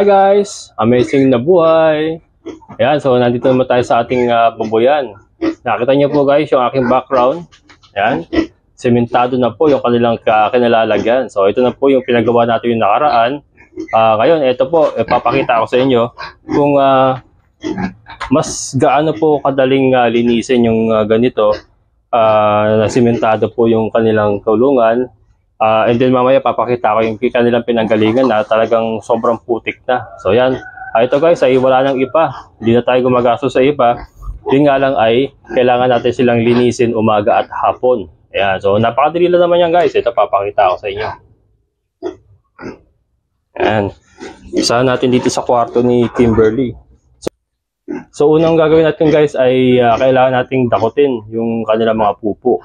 Hi guys! Amazing na buhay! Ayan, so nandito naman tayo sa ating baboyan. Nakita niyo po guys yung aking background. Ayan, sementado na po yung kanilang kinalalagyan. So ito na po yung pinagawa natin yung nakaraan. Ngayon, ito po, ipapakita ko sa inyo kung mas gaano po kadaling linisin yung ganito. Na sementado po yung kanilang kulungan. And then mamaya papakita ko yung kanilang pinanggalingan na talagang sobrang putik na. So yan. Ito guys ay wala nang ipa. Hindi na tayo gumagastos sa ipa. Yun nga lang ay kailangan natin silang linisin umaga at hapon. Ayan. So napakadali lang naman yan guys. Ito papakita ko sa inyo. Ayan. Isa natin dito sa kwarto ni Kimberly. So unang gagawin natin guys ay kailangan nating dakutin yung kanilang mga pupo.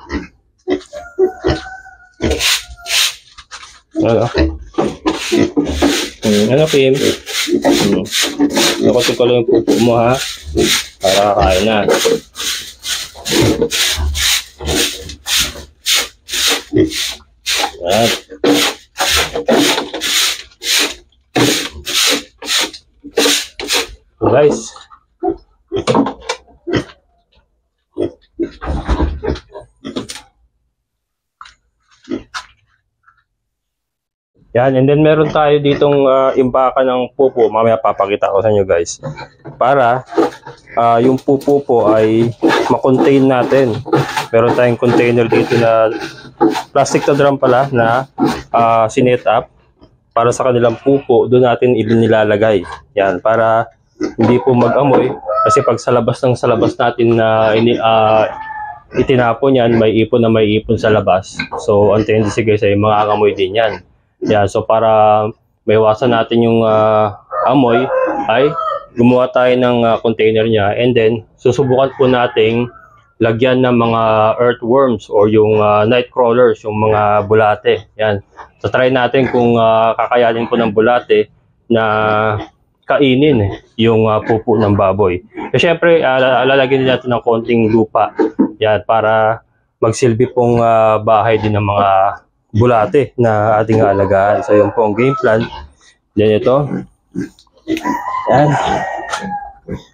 Ano? Ano, Kim? Dakutin ko lang yung pupo mo ha. Para kakain na. Ayan. So guys. Yan, and then meron tayo ditong imbaka ng pupo. Mamaya papakita ko sa inyo guys. Para yung pupo po ay makontain natin. Meron tayong container dito na plastic na drum pala na sinet up para sa kanilang pupo. Doon natin nilalagay. Yan, para hindi po mag-amoy. Kasi pag sa labas natin na itinapon yan, may ipon sa labas. So, ang tendency guys ay makakamoy din yan. Yeah, so para maiwasan natin yung amoy ay gumawa tayo ng container niya, and then susubukan po nating lagyan ng mga earthworms or yung night crawlers, yung mga bulate. Yan. So try natin kung kakayanin po ng bulate na kainin yung pupo ng baboy. So syempre lalagyan din natin ng konting lupa. Yan, para magsilbi pong bahay din ng mga bulate na ating alagaan. So yun po ang game plan. Then ito. Yan.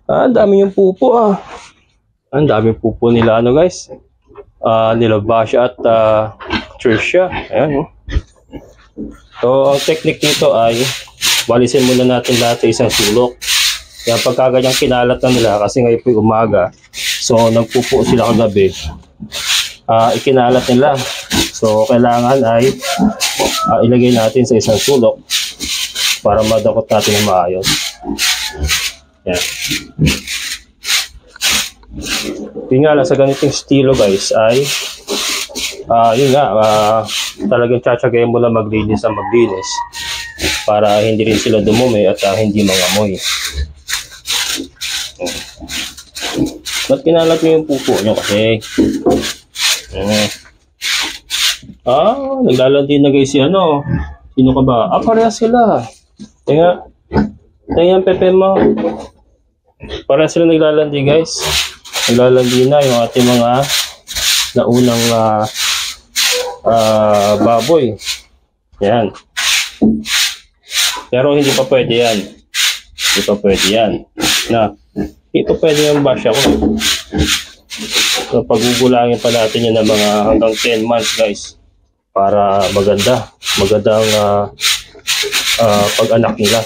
Ang dami yung pupo Ang daming pupo nila guys. Nila Basha at Trisha. Ayan. So ang technique nito ay walisin muna natin lahat sa isang sulok. Kaya pagka ganyang kinalat na nila kasi ngayon po umaga. So nagpupo sila kagabi. Ikinalat nila. So, kailangan ay ilagay natin sa isang sulok para madakot natin ng maayos. Yan. Yun nga lang, sa ganitong estilo guys ay yun nga, talagang tsatsagayin mo lang maglinis para hindi rin sila dumumi at hindi mangamoy. Ba't kinalat nyo yung pupo nyo kasi? Naglalandi na guys si ano. Sino ka ba? Parehas sila. Kaya yan Pepe mo. Parehas sila naglalandi guys. Naglalandi na yung ating mga naunang baboy. Yan. Pero hindi pa pwede yan. Hindi pa pwede yan. Hindi pa pwede yung basya ko. So pagugulangin pa natin yan ng mga hanggang 10 months guys. Para magandang pag-anak nila.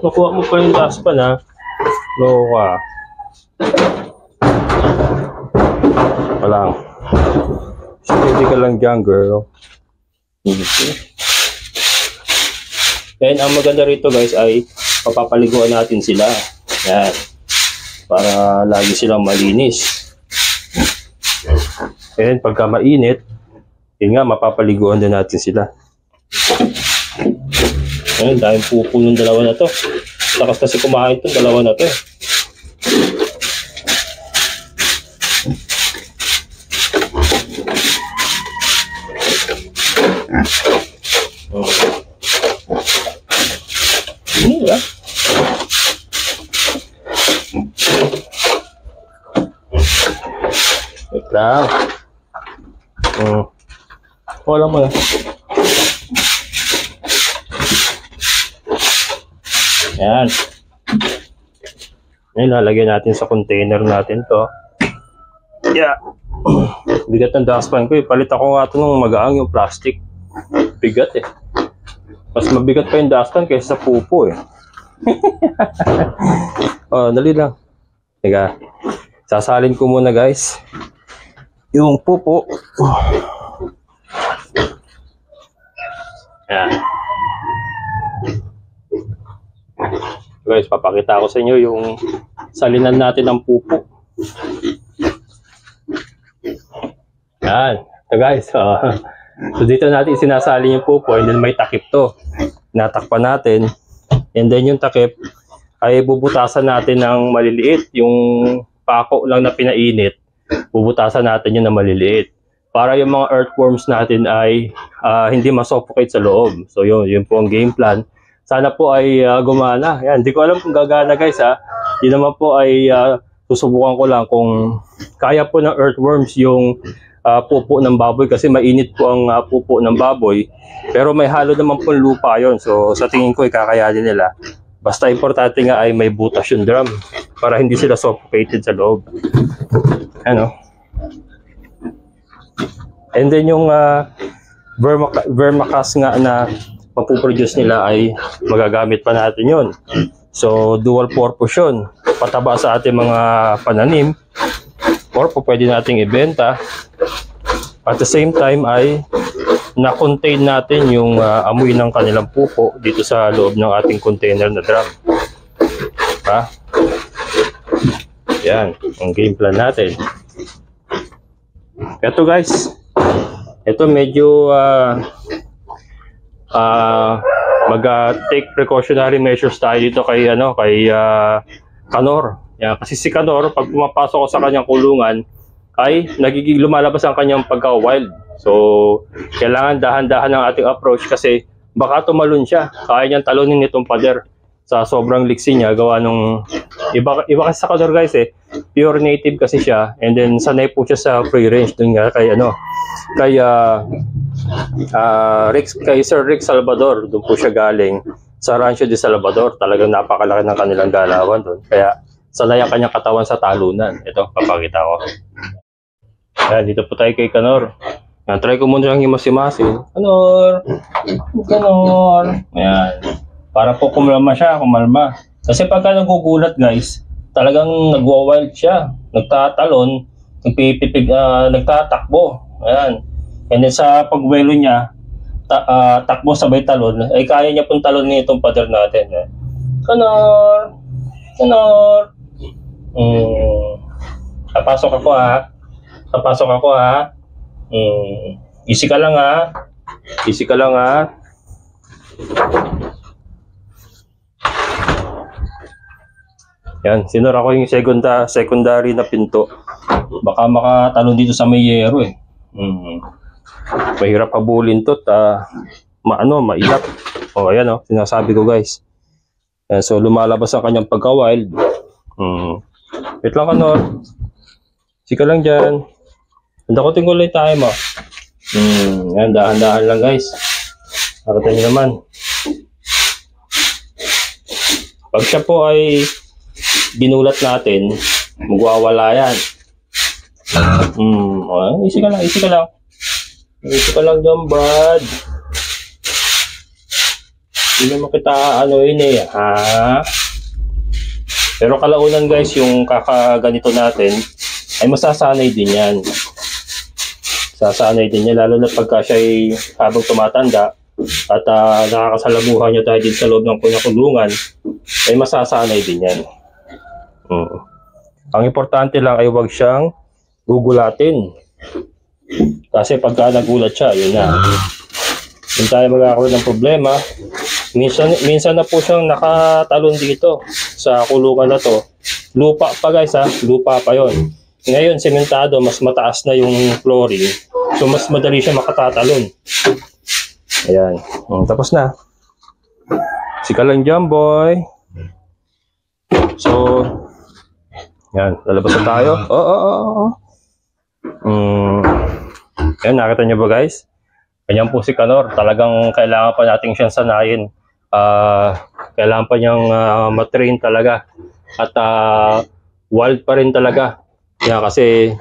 Nakuha mo pa yung daspan ha. Loka. Walang. Hindi ka lang dyan, girl. And ang maganda rito guys ay papapaliguan natin sila. Yan. Para lagi silang malinis. And pagka mainit, yun nga, mapapaliguan din natin sila. Ayun, dahil pupo ng dalawa na to. Lakas kasi kumain itong dalawa na to. Lang. Wala mo na. Yan. Ilalagay natin sa container natin to. Yeah. Bigat ng dustpan ko eh. Palit ako nga ito nung magaang yung plastic. Bigat eh. Mas mabigat pa yung dustpan kaysa sa pupo eh. Oh, dali lang. Teka. Sasalin ko muna guys. Yung pupo. Yan. Guys, papakita ko sa inyo yung salinan natin ng pupo. Yan. So guys, so dito natin sinasali yung pupo and then may takip to. Natakpan natin. And then yung takip ay bubutasan natin ng maliliit. Yung pako lang na pinainit, bubutasan natin yun na maliliit. Para yung mga earthworms natin ay hindi masuffocate sa loob. So yun po ang game plan. Sana po ay gumana. Yan, hindi ko alam kung gagana guys ha. Yun naman po ay susubukan ko lang kung kaya po ng earthworms yung pupo ng baboy kasi mainit po ang pupo ng baboy. Pero may halo naman po lupa yon. So sa tingin ko kakayanin nila. Basta importante nga ay may butas yung drum para hindi sila suffocated sa loob. Ano? And then yung vermicast nga na mapuproduce nila ay magagamit pa natin yun. So dual purpose yun. Pataba sa ating mga pananim or po pwede nating ibenta. At the same time ay na-contain natin yung amoy ng kanilang pupo dito sa loob ng ating container na drum. Ha? Yan, ang game plan natin. Ito guys, ito medyo mag-take precautionary measures tayo dito kay Kanor. Yan, kasi si Kanor pag pumapasok ko sa kanyang kulungan ay nagiging lumalabas ang kanyang pagka-wild. So kailangan dahan-dahan ang ating approach kasi baka tumalon siya. Kaya niyang talunin itong pader sa sobrang liksi niya gawa nung iba kasi sa Kanor guys eh, pure native kasi siya and then sanay po siya sa free range dun nga kay kay Sir Rick Salvador, doon po siya galing sa Rancho de Salvador. Talagang napakalaki ng kanilang galawan doon. Kaya sanay ang kanyang katawan sa talunan. Ito, papakita ko. Ayan, dito po tayo kay Kanor. Ayan, try ko muna lang himas-himasin. Kanor! Kanor! Ayan. Para po kumalma siya, kumalma. Kasi pagka nagugulat guys, talagang nagwa-wild siya. Nagtatalon, nagtatakbo. Ayan. And then sa pagwelo niya, takbo sabay talon, ay kaya niya pong talonin itong pader natin. Kanor! Kanor! Papasok ako ha. Papasok ako ha. Easy ka lang ha. Easy ka lang ha. Yan, sinura ko yung secondary na pinto. Baka makatalon dito sa may yero eh. Mahirap habulin to mailat. O ayan o, sinasabi ko guys. So lumalabas ang kanyang pagka-wild. Wait lang Kanor. Sika lang dyan. Dakotin ko ulit tayo mo. Yan, dahan-dahan lang guys. Nakita nyo naman. Pag siya po ay ginulat natin, magwawala yan. Easy ka lang, easy ka lang. Easy ka lang dyan, Brad. Hindi naman kita ha? Pero kalaunan guys, yung kakaganito natin, ay masasanay din yan. Sasanay din yan, lalo na pagka siya ay habang tumatanda at nakakasalamuhan niya tayo din sa loob ng kulungan, ay masasanay din yan. Ang importante lang ay huwag siyang gugulatin. Kasi pagka nagulat siya, yun na. Hindi tayo magkakaroon ng problema. Minsan na po siyang nakatalon dito sa kulungan na to. Lupa pa guys ha, lupa pa yon. Ngayon, sementado, mas mataas na yung flooring. So, mas madali siya makatatalon. Ayan. Tapos na. Sika lang dyan, boy. So, yan. Lalabas na tayo. Yan, nakita nyo ba guys? Ganyan po si Kanor. Talagang kailangan pa natin siyang sanayin. Kailangan pa niyang matrain talaga. At wild pa rin talaga. Yan, kasi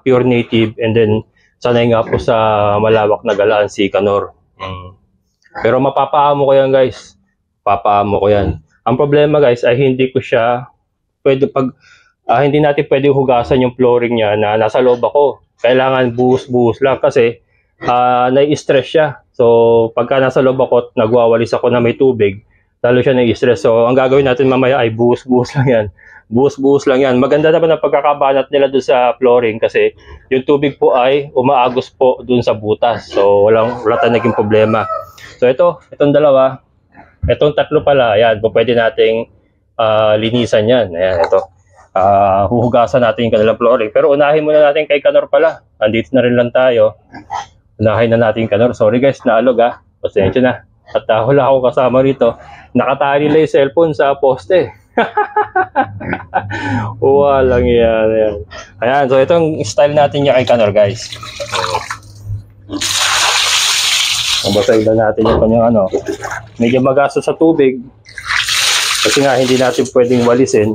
pure native, and then sanay nga po sa malawak na galaan si Kanor. Pero mapapaamo ko yan guys. Papaamo ko yan. Ang problema guys ay hindi ko siya pwede hindi natin pwede hugasan yung flooring niya na nasa loob ako. Kailangan buhos-buhos lang kasi nai-stress siya. So pagka nasa loob ako, nagwawalis ako na may tubig, lalo siya nai-stress. So ang gagawin natin mamaya ay buhos-buhos lang yan. Buhos-buhos lang yan. Maganda naman ang pagkakabanat nila doon sa flooring kasi yung tubig po ay umaagos po doon sa butas. So wala tayong naging problema. So itong dalawa, itong tatlo pala, ayan, pwede nating linisan yan. Ayan, ito. Huhugasan natin yung kanilang flooring. Pero unahin muna natin kay Kanor pala. Andito na rin lang tayo. Unahin na natin Kanor. Sorry guys, naalog Pasensya na. At wala ako kasama rito. Nakatali lang yung cellphone sa poste. Walang yan. Ayan, so itong style natin niya kay Kanor guys. Basahin na natin yung kanyang medyo magastos sa tubig. Kasi nga hindi natin pwedeng walisin.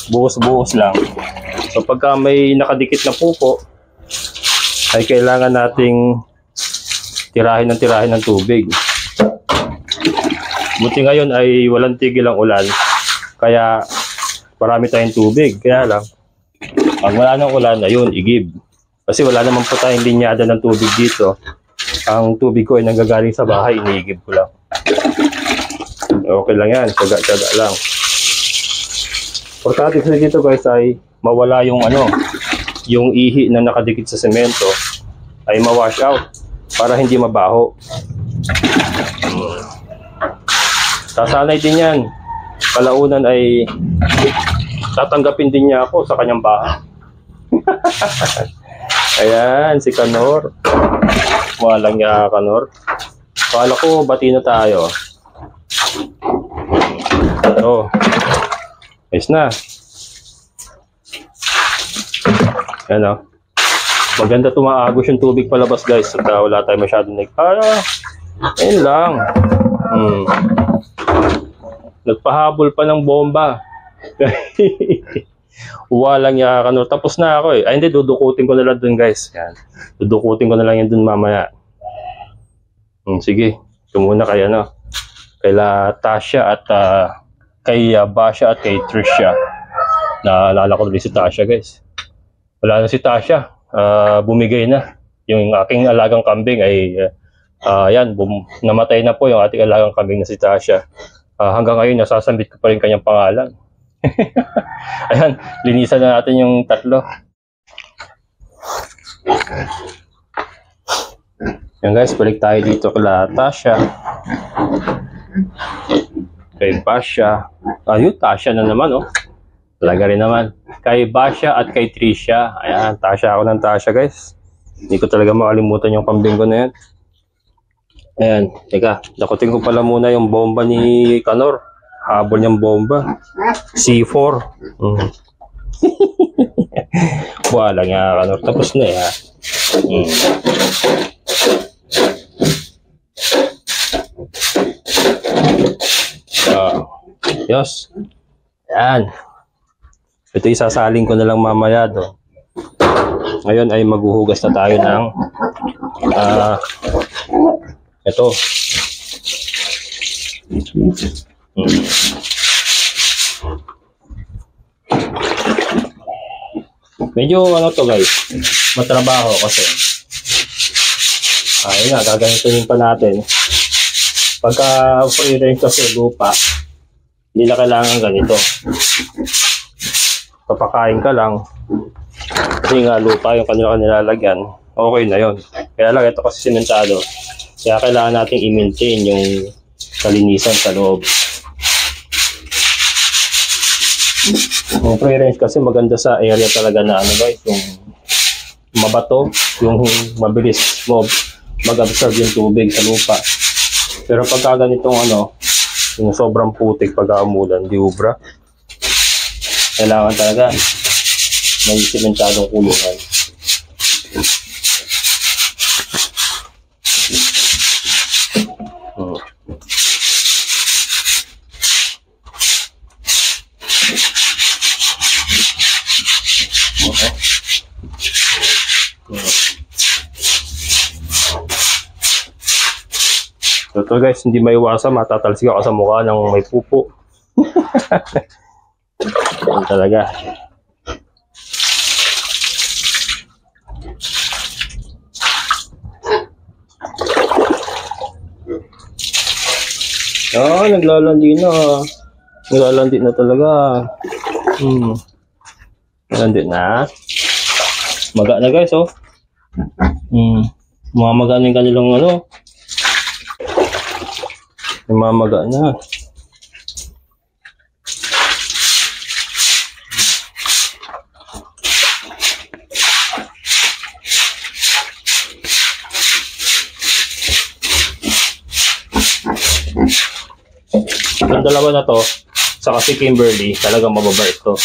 Buhos-buhos lang. So pagka may nakadikit na pupo, ay kailangan nating tirahin ng tubig. Buti ngayon ay walang tigil ang ulan, kaya marami tayong tubig. Kaya lang, pag wala ng ulan, ayun, igib. Kasi wala naman po tayong linyada ng tubig dito. Ang tubig ko ay nanggagaling sa bahay, iniigib ko lang. Okay lang yan, tsaga-tsaga lang. Importante kasi dito guys ay mawala yung yung ihi na nakadikit sa semento ay ma-wash out para hindi mabaho. Sasanay din yan. Kalaunan ay tatanggapin din niya ako sa kanyang bahay. Ayan, si Kanor. Walang niya Kanor. Kala ko bati na tayo. Ayos na. Yan maganda tumaagos yung tubig palabas guys. At wala tayo masyadong ayun lang. Nagpahabol pa ng bomba. Walang niya Kanor. Tapos na ako Ay hindi, dudukutin ko na lang dun guys. Yan. Dudukutin ko na lang yan dun mamaya. Sige. Ito muna kay kaila Tasha at kay Basha at kay Trisha. Naalala ko ulit si Tasha guys. Wala na si Tasha. Bumigay na. Yung aking alagang kambing ay namatay na po yung ating alagang kambing na si Tasha. Hanggang ngayon nasasambit ko pa rin kanyang pangalan. Ayan, linisan na natin yung tatlo. Yan guys, balik tayo dito kay Tasha. Kay Basha. Ayun, Tasha na naman Talaga rin naman. Kay Basha at kay Trisha. Ayan, Tasha ako ng Tasha guys. Hindi ko talaga makalimutan yung kambing ko na yan. Ayan, teka. Dakutin ko pala muna yung bomba ni Kanor. Habol niyang bomba. C4. Wala nga Kanor. Tapos na Yes. Ayan. Ito isasaling ko na lang mamaya Ngayon ay maghuhugas na tayo ng ito. Medyo to guys, matrabaho kasi. Ayun nga, gaganitunin pa natin. Pagka free range kasi lupa, hindi na kailangan ganito. Papakain ka lang. Kasi nga lupa yung kanila nilalagyan, okay na yon. Kaya lang ito kasi simentado. Kaya kailangan natin i-maintain yung kalinisan sa loob. Yung free range kasi maganda sa area talaga na guys, yung mabato, yung mabilis mag-absorb yung tubig sa lupa. Pero pagka ganitong yung sobrang putik pag umulan, di ubra. Kailangan talaga may simentadong kulungan. So ito guys, hindi maiwasan, matatalsik ako sa mukha ng may pupo. Yan talaga. Naglalandi na. Naglalandi na talaga. Naglalandi na. Maga na guys, oh. Mamaga na yung kanilang ano. Mamaga na. Ang dalawa na to, saka si Kimberly, talagang mababait to.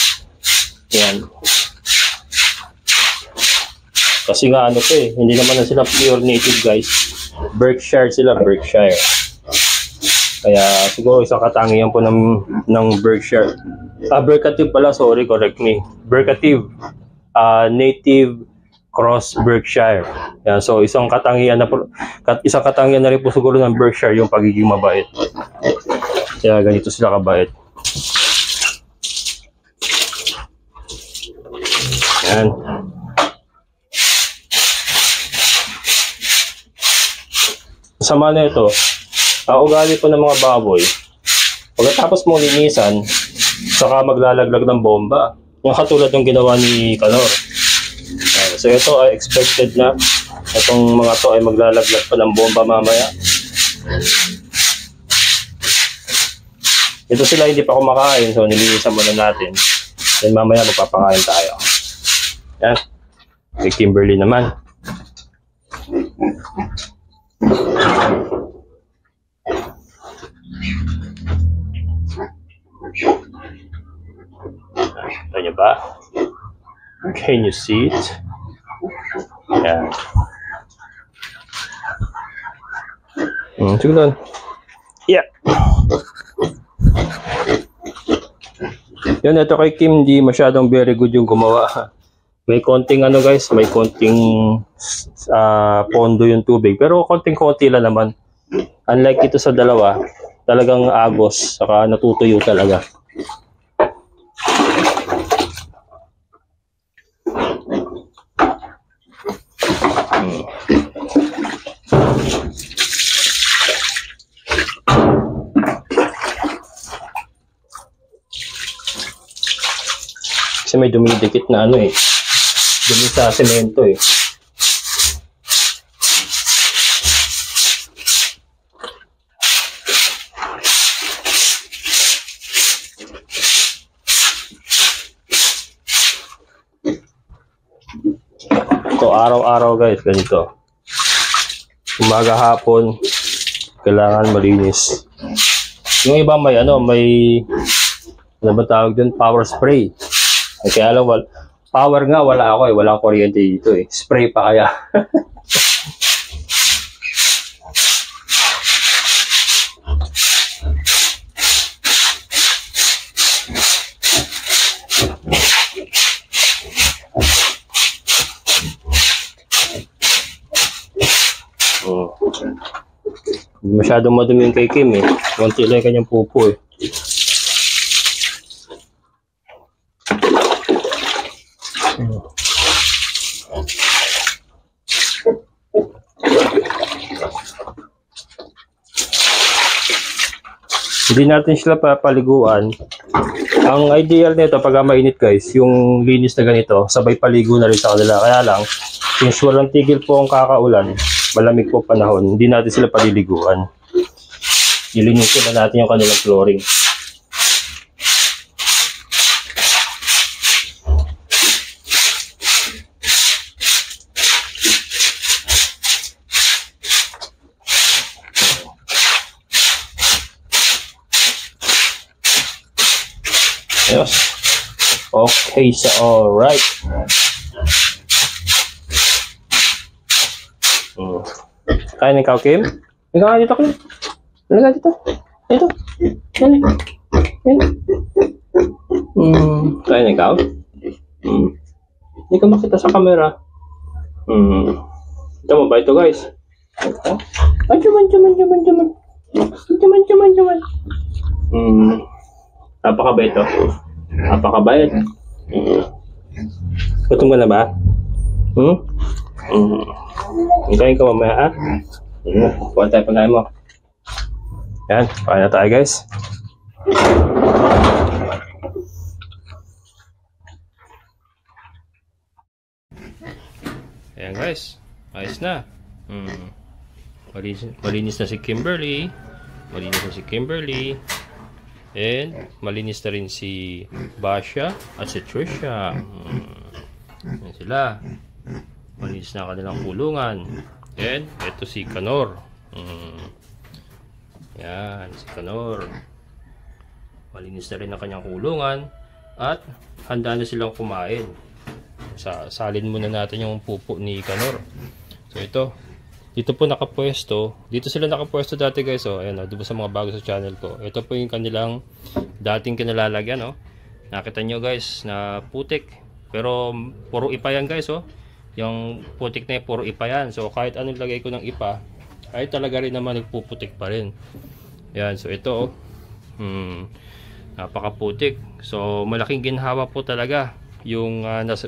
Yan. Kasi nga ano to hindi naman na sila pure native guys. Berkshire sila, Berkshire. Kaya siguro isang katangian po ng Berkshire. Berkative pala, sorry, correct me. Berkative, native cross Berkshire. Yan, so isang katangian na rin po siguro ng Berkshire yung pagiging mabait. Kaya ganito sila kabait. Yan. Sama na ito. Ang ugali po ng mga baboy, pagkatapos mo linisan, saka maglalaglag ng bomba. Yung katulad ng ginawa ni Kanor. So ito ay expected na. Itong mga to ay maglalaglag pa ng bomba mamaya. Ito sila hindi pa kumakain, so nilinisan muna natin. Then mamaya magpapakain tayo. Yan. Kay Kimberly naman. Ito niyo ba? Can you see it? Yan. Sige lang. Yeah. Yan, ito kay Kim, di masyadong very good yung gumawa. May konting ano guys, may konting pondo yung tubig. Pero konting-konti lang naman. Unlike ito sa dalawa, talagang agos, saka natutuyo talaga. Kasi may dumidikit na ano dumi sa semento Ito araw-araw guys, ganito. Umaga hapon, kailangan malinis. Yung iba may ano ba tawag dun? Power spray. Kaya lang, power nga wala ako walang kuryente dito Spray pa kaya. Hindi masyadong madumi yung kay Kim Konti lang yung kanyang pupo Hindi natin sila papaliguan. Ang ideal nito pag mainit guys, yung linis na ganito, sabay paligo na rin sa kanila. Kaya lang, since walang tigil po ang kakaulan, malamig po panahon, hindi natin sila paliliguan. Ilinisin na natin yung kanilang flooring. Okay, so alright. Kain ikaw, Kim? Ikaw dito, Kim. Halika dito. Dito. Yan. Yan. Kain ikaw? Hindi ka makita sa camera. Ito mo ba ito, guys? Ay, jaman. Napakabait ito. Napakabait. Gutom ka na ba? Kain ka mamaya, ha? Kuha tayo pagkain mo. Yan, kain na tayo, guys. Ayan, guys. Ayos na. Malinis na si Kimberly. And malinis na rin si Basha at si Trisha. Yan sila. Malinis na kanilang kulungan. And ito si Kanor. Yan, si Kanor. Malinis na rin ang kanyang kulungan. At handa na silang kumain. Salin muna natin yung pupo ni Kanor. So ito. Dito po nakapwesto. Dito sila nakapwesto dati, guys. Oh, ayan, doon sa mga bago sa channel ko. Ito po yung kanilang dating kinalalagyan. Oh. Nakita nyo, guys, na putik. Pero puro ipa yan, guys. Oh. Yung putik na yun, puro ipa yan. So kahit anong lagay ko ng ipa, ay talaga rin naman nagpuputik pa rin. Ayan, so ito. Napakaputik. So malaking ginhawa po talaga yung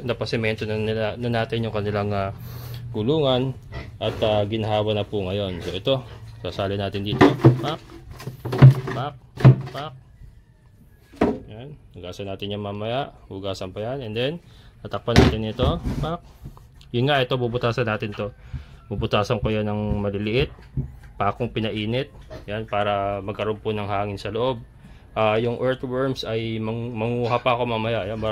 napasemento na natin yung kanilang kulungan at ginhawa na po ngayon. So ito, sasali natin dito. Pak. Yan, hugasan natin yan mamaya. Hugasan pa yan. And then, tatakpan natin ito. Pak. Yun nga, ito, bubutasan natin to. Bubutasan ko yan ng maliliit. Pakong pinainit. Yan, para magkaroon po ng hangin sa loob. Yung earthworms ay manguha pa ako mamaya. Yan,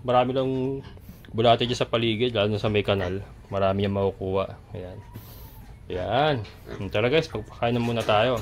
marami lang bulate dyan sa paligid, lalo na sa may kanal. Marami yung makukuha. Ayan. Ayan. Tara, guys, pagpakain na muna tayo.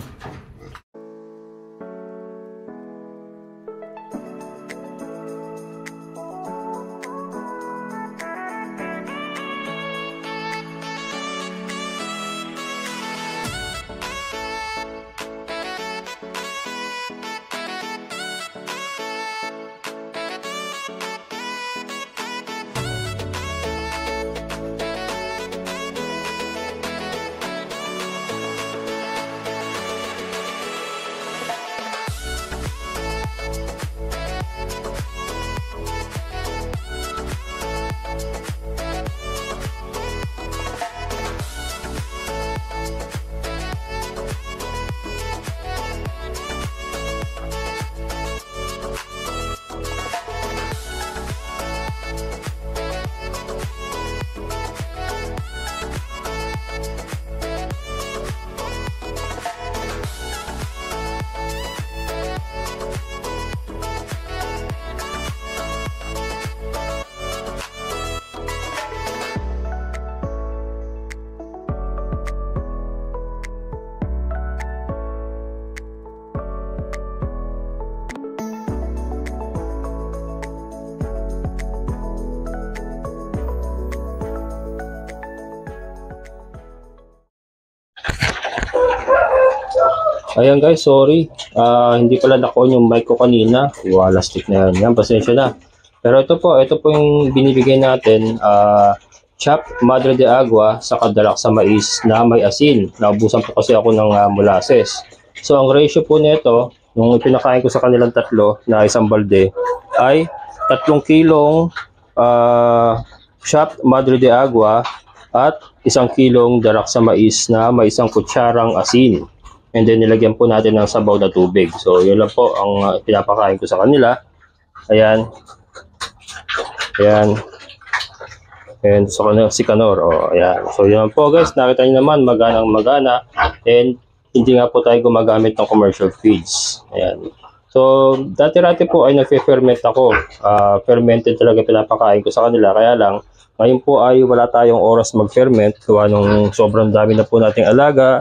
Ayan, guys, sorry. Hindi pala na-on yung mic ko kanina. Wala, stick na yan. Yan, pasensya na. Pero ito po yung binibigay natin. Chopped Madre de Agua sa kadalak sa mais na may asin. Naubusan po kasi ako ng molasses. So, ang ratio po nito, nung pinakain ko sa kanilang tatlo na isang balde, ay 3 kilong chopped Madre de Agua at 1 kilong darak sa mais na may 1 kutsarang asin. And then nilagyan po natin ng sabaw na tubig. So yun lang po ang pinapakain ko sa kanila. Ayan. Ayan. And so si Kanor. Oh, ayan. So yun po, guys. Nakita niyo naman maganang magana. And hindi nga po tayo gumagamit ng commercial feeds. Ayan. So dati-rati po ay nag-ferment ako. Fermented talaga pinapakain ko sa kanila. Kaya lang ngayon po ay wala tayong oras mag-ferment. Gawa nung sobrang dami na po nating alaga.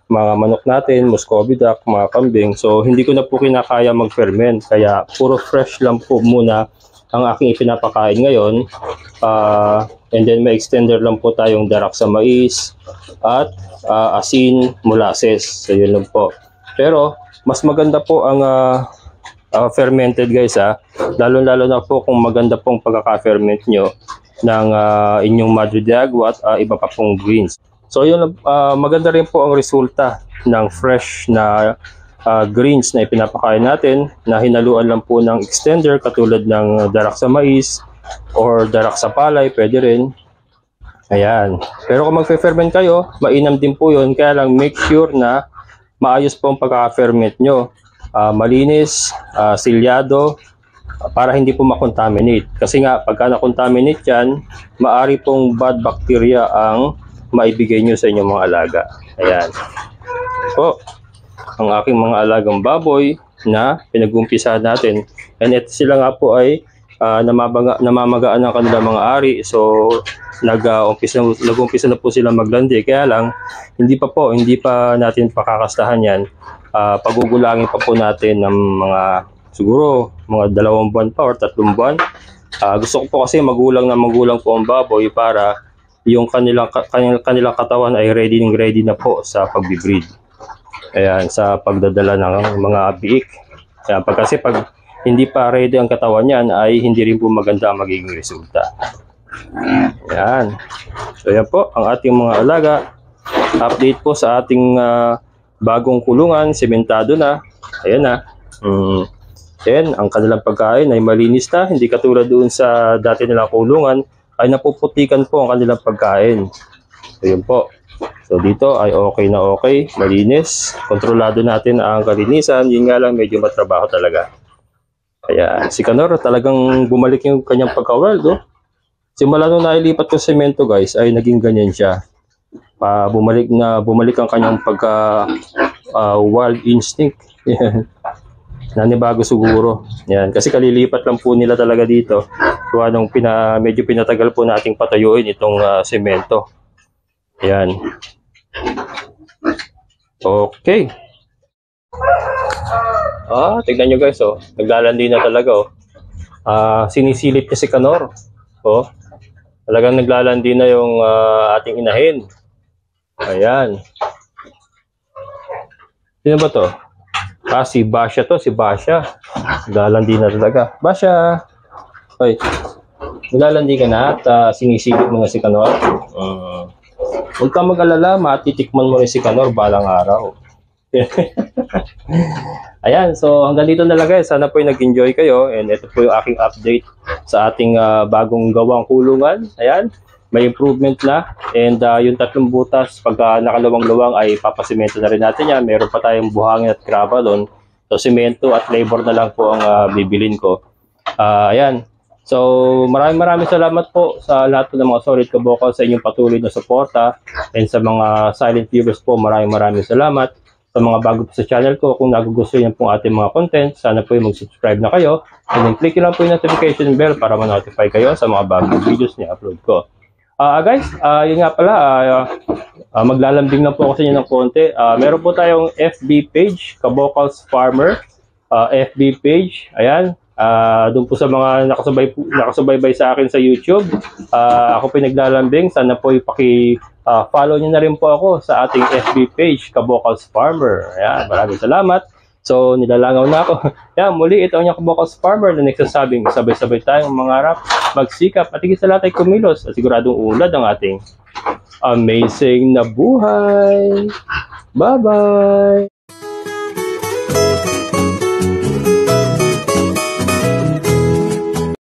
Mga manok natin, Muscovy duck, mga kambing. So, hindi ko na po kinakaya mag-ferment. Kaya, puro fresh lang po muna ang aking ipinapakain ngayon. And then may extender lang po tayong darak sa mais at asin, molasses. So yun lang po. Pero mas maganda po ang fermented guys lalo na po kung maganda pong pagkaka-ferment nyo ng inyong Madre de Agua at iba pa pong greens. So yun, maganda rin po ang resulta ng fresh na greens na ipinapakain natin na hinaluan lang po ng extender katulad ng darak sa mais or darak sa palay, pwede rin. Ayan. Pero kung magfe-ferment kayo, mainam din po yun, kaya lang make sure na maayos po ang pagka-ferment nyo. Malinis, silyado, para hindi po makontaminate. Kasi nga, pagka na-contaminate yan, maari pong bad bacteria ang maibigay nyo sa inyong mga alaga. Ayan. Po, ang aking mga alagang baboy na pinag-umpisahan natin. And ito sila nga po ay namamagaan ng kanilang mga ari. So, nag-umpisa na po sila maglandi. Kaya lang, hindi pa natin pakakastahan yan. Pagugulangin pa po natin ng siguro mga 2 buwan pa or 3 buwan. Gusto ko po kasi magulang po ang baboy para yung kanilang katawan ay ready na po sa pag-breed. Ayan, sa pagdadala ng mga biik. Ayan, kasi pag hindi pa ready ang katawan niyan ay hindi rin po maganda ang magiging resulta. Ayan. So yan po ang ating mga alaga. Update po sa ating bagong kulungan, sementado na. Ayan na. Ayan, ang kanilang pagkain ay malinis na, hindi katulad doon sa dati nilang kulungan ay napuputikan po ang kanilang pagkain. So yun po. So dito ay okay na okay, malinis, kontrolado natin ang kalinisan, yun nga lang medyo matrabaho talaga. Kaya si Canor talagang bumalik yung kanyang pagka-wild. Simula nung nailipat ko semento guys ay naging ganyan siya. Bumalik ang kanyang pagka-wild instinct. Nanibago siguro. Yan. Kasi kalilipat lang po nila talaga dito. So anong medyo pinatagal po nating patayuin itong semento. Yan. Okay. Tignan nyo guys, naglalandi na talaga, sinisilip niya si Canor. Talagang naglalandi na yung ating inahin. Ayan. Sino ba to? Si Basha to, si Basha. Naglalandi na talaga. Basha! Hoy, naglalandi ka na at sinisilip mo na si Canor. Huwag kang mag-alala, matitikman mo rin si Canor balang araw. Ayan, so hanggang dito na lang guys. Sana po nag-enjoy kayo. And ito po yung aking update sa ating bagong gawang kulungan. Ayan, may improvement na. And yung 3 butas, pagka nakalawang-lawang ay papasimento na rin natin yan. Meron pa tayong buhangin at graba doon. So simento at labor na lang po ang bibilin ko. Ayan. So, maraming salamat po sa lahat ng mga solid kabokal sa inyong patuloy na suporta. And sa mga silent viewers po, maraming salamat. Sa mga bago po sa channel ko, kung nagugustuhan niyo po ating mga content, sana po yung mag-subscribe na kayo. And then click lang po yung notification bell para ma-notify kayo sa mga bagong videos na upload ko. Guys, yun nga pala, maglalambing lang po ako sa inyo ng konti. Meron po tayong FB page, Kabokals Farmer. FB page, ayan. Doon po sa mga nakasubaybay sa akin sa YouTube, ako po naglalambing. Sana po follow nyo na rin po ako sa ating FB page, Kabokals Farmer. Ayan, maraming salamat. So, nilalangaw na ako. Yan, muli, ito ang Kabokals Farmer na nagsasabing sabay-sabay tayong mangarap, magsikap, at higit sa lahat ay kumilos at siguradong ulad ang ating amazing na buhay. Bye-bye!